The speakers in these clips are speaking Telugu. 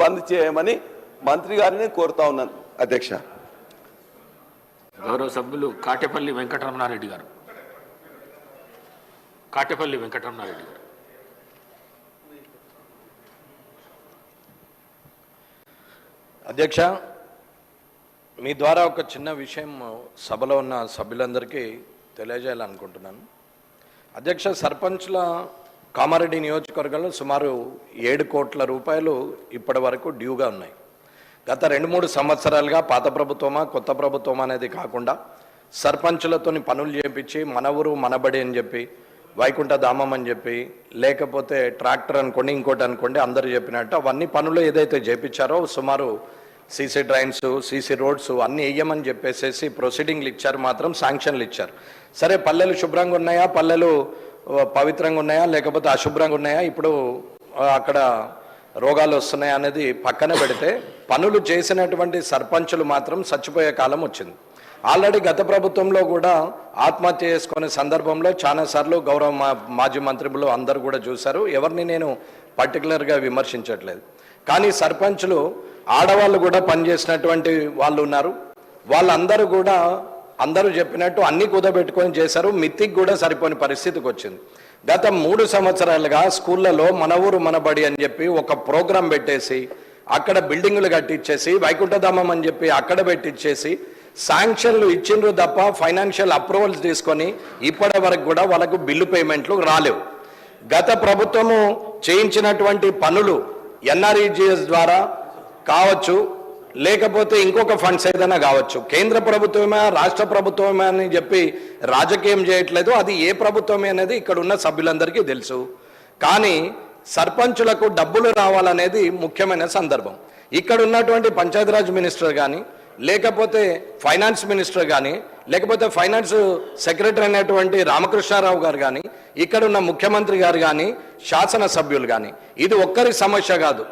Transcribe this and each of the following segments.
బంద్ చేయమని మంత్రి గారిని కోరుతా ఉన్నాను అధ్యక్ష. గౌరవ సభ్యులు కాటేపల్లి వెంకటరమణారెడ్డి గారు. కాటేపల్లి వెంకటరమణారెడ్డి గారు. అధ్యక్ష, మీ ద్వారా ఒక చిన్న విషయం సభలో ఉన్న సభ్యులందరికీ తెలియజేయాలనుకుంటున్నాను. అధ్యక్ష, సర్పంచ్ల కామారెడ్డి నియోజకవర్గంలో సుమారు 7 కోట్ల రూపాయలు ఇప్పటి వరకు డ్యూగా ఉన్నాయి. గత 2-3 సంవత్సరాలుగా పాత ప్రభుత్వమా కొత్త ప్రభుత్వమా అనేది కాకుండా సర్పంచులతోని పనులు చేయించి మన ఊరు మనబడి అని చెప్పి, వైకుంఠ ధామం అని చెప్పి, లేకపోతే ట్రాక్టర్ అనుకోండి, ఇంకోటి అనుకోండి, అందరూ చెప్పినట్టు అవన్నీ పనులు ఏదైతే చేయించారో సుమారు సీసీ డ్రైన్స్, సీసీ రోడ్స్ అన్నీ వేయమని చెప్పేసి ప్రొసీడింగ్లు ఇచ్చారు, మాత్రం శాంక్షన్లు ఇచ్చారు. సరే, పల్లెలు శుభ్రంగా ఉన్నాయా, పల్లెలు పవిత్రంగా ఉన్నాయా, లేకపోతే అశుభ్రంగా ఉన్నాయా, ఇప్పుడు అక్కడ రోగాలు వస్తున్నాయా అనేది పక్కన పెడితే పనులు చేసినటువంటి సర్పంచులు మాత్రం చచ్చిపోయే కాలం వచ్చింది. ఆల్రెడీ గత ప్రభుత్వంలో కూడా ఆత్మహత్య చేసుకునే సందర్భంలో చాలాసార్లు గౌరవ మాజీ మంత్రులు అందరూ కూడా చూశారు. ఎవరిని నేను పర్టికులర్గా విమర్శించట్లేదు. కానీ సర్పంచులు ఆడవాళ్ళు కూడా పనిచేసినటువంటి వాళ్ళు ఉన్నారు. వాళ్ళందరూ కూడా అందరూ చెప్పినట్టు అన్ని కుదబెట్టుకొని చేశారు. మిత్తికి కూడా సరిపోని పరిస్థితికి వచ్చింది. గత 3 సంవత్సరాలుగా స్కూళ్ళలో మన ఊరు మనబడి అని చెప్పి ఒక ప్రోగ్రాం పెట్టేసి అక్కడ బిల్డింగులు కట్టించేసి, వైకుంఠధామం అని చెప్పి అక్కడ పెట్టించేసి శాంక్షన్లు ఇచ్చిండ్రు తప్ప ఫైనాన్షియల్ అప్రూవల్స్ తీసుకొని ఇప్పటి వరకు కూడా వాళ్ళకు బిల్లు పేమెంట్లు రాలేవు. గత ప్రభుత్వము చేయించినటువంటి పనులు ఎన్ఆర్ఈజిఎస్ ద్వారా కావచ్చు, లేకపోతే ఇంకొక ఫండ్స్ ఏదైనా కావచ్చు, కేంద్ర ప్రభుత్వమే రాష్ట్ర ప్రభుత్వమే అని చెప్పి రాజకీయం చేయట్లేదు. అది ఏ ప్రభుత్వమే అనేది ఇక్కడ ఉన్న సభ్యులందరికీ తెలుసు. కానీ సర్పంచులకు డబ్బులు రావాలనేది ముఖ్యమైన సందర్భం. ఇక్కడ ఉన్నటువంటి పంచాయతీరాజ్ మినిస్టర్ కానీ, లేకపోతే ఫైనాన్స్ మినిస్టర్ కానీ, లేకపోతే ఫైనాన్స్ సెక్రటరీ అయినటువంటి రామకృష్ణారావు గారు కానీ, ఇక్కడ ఉన్న ముఖ్యమంత్రి గారు కానీ, శాసనసభ్యులు కానీ, ఇది ఒక్కరి సమస్య కాదు.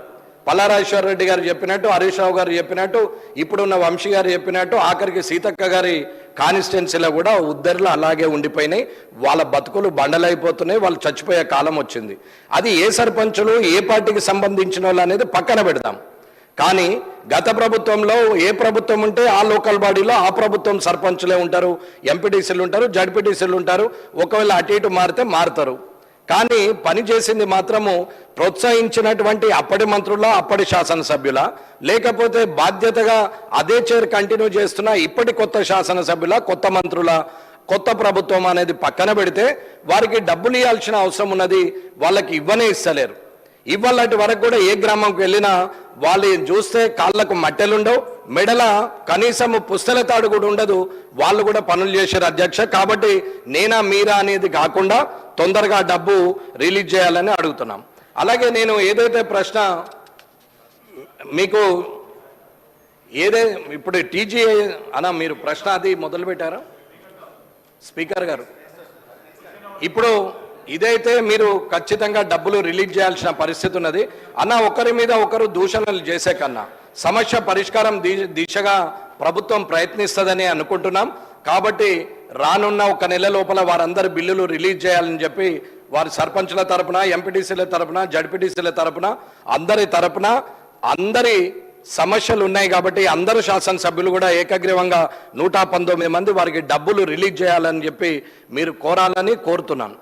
పల్లారాజేశ్వర రెడ్డి గారు చెప్పినట్టు, హరీష్ రావు గారు చెప్పినట్టు, ఇప్పుడున్న వంశీ గారు చెప్పినట్టు, ఆఖరికి సీతక్క గారి కాన్స్టిట్యున్సీలో కూడా ఉద్దరులు అలాగే ఉండిపోయినాయి. వాళ్ళ బతుకులు బండలైపోతున్నాయి. వాళ్ళు చచ్చిపోయే కాలం వచ్చింది. అది ఏ సర్పంచులు ఏ పార్టీకి సంబంధించిన వాళ్ళు అనేది పక్కన పెడదాం. కానీ గత ప్రభుత్వంలో ఏ ప్రభుత్వం ఉంటే ఆ లోకల్ బాడీలో ఆ ప్రభుత్వం సర్పంచులే ఉంటారు, ఎంపీటీసీలు ఉంటారు, జడ్పీటీసీలు ఉంటారు. ఒకవేళ అటు ఇటు మారితే మారుతారు. కానీ పని చేసింది మాత్రము ప్రోత్సహించినటువంటి అప్పటి మంత్రుల, అప్పటి శాసనసభ్యుల, లేకపోతే బాధ్యతగా అదే చైర్ కంటిన్యూ చేస్తున్న ఇప్పటి కొత్త శాసనసభ్యుల, కొత్త మంత్రుల, కొత్త ప్రభుత్వం అనేది పక్కన పెడితే వారికి డబ్బులు ఇవ్వాల్సిన అవసరం ఉన్నది. వాళ్ళకి ఇవ్వనే ఇస్తలేరు. ఇవ్వాలంటి వరకు కూడా ఏ గ్రామంకి వెళ్ళినా వాళ్ళు చూస్తే కాళ్ళకు మట్టెలుండవు, మెడల కనీసం పుస్తల తాడు కూడా ఉండదు. వాళ్ళు కూడా పనులు చేశారు అధ్యక్ష. కాబట్టి నేనా మీరా అనేది కాకుండా తొందరగా డబ్బు రిలీజ్ చేయాలని అడుగుతున్నాం. అలాగే నేను ఏదైతే ప్రశ్న మీకు ఇప్పుడు టీజీఐ అన్న మీరు ప్రశ్న అది మొదలు పెట్టారా స్పీకర్ గారు? ఇప్పుడు ఇదైతే మీరు ఖచ్చితంగా డబ్బులు రిలీజ్ చేయాల్సిన పరిస్థితి ఉన్నది అన్న. ఒకరి మీద ఒకరు దూషణలు చేసే కన్నా సమస్య పరిష్కారం దిశగా ప్రభుత్వం ప్రయత్నిస్తుందని అనుకుంటున్నాం. కాబట్టి రానున్న 1 నెల లోపల వారందరి బిల్లులు రిలీజ్ చేయాలని చెప్పి వారి సర్పంచుల తరపున, ఎంపీటీసీల తరపున, జడ్పీటీసీల తరపున, అందరి తరపున అందరి సమస్యలు ఉన్నాయి. కాబట్టి అందరూ శాసనసభ్యులు కూడా ఏకగ్రీవంగా 119 మంది వారికి డబ్బులు రిలీజ్ చేయాలని చెప్పి మీరు కోరాలని కోరుతున్నాను.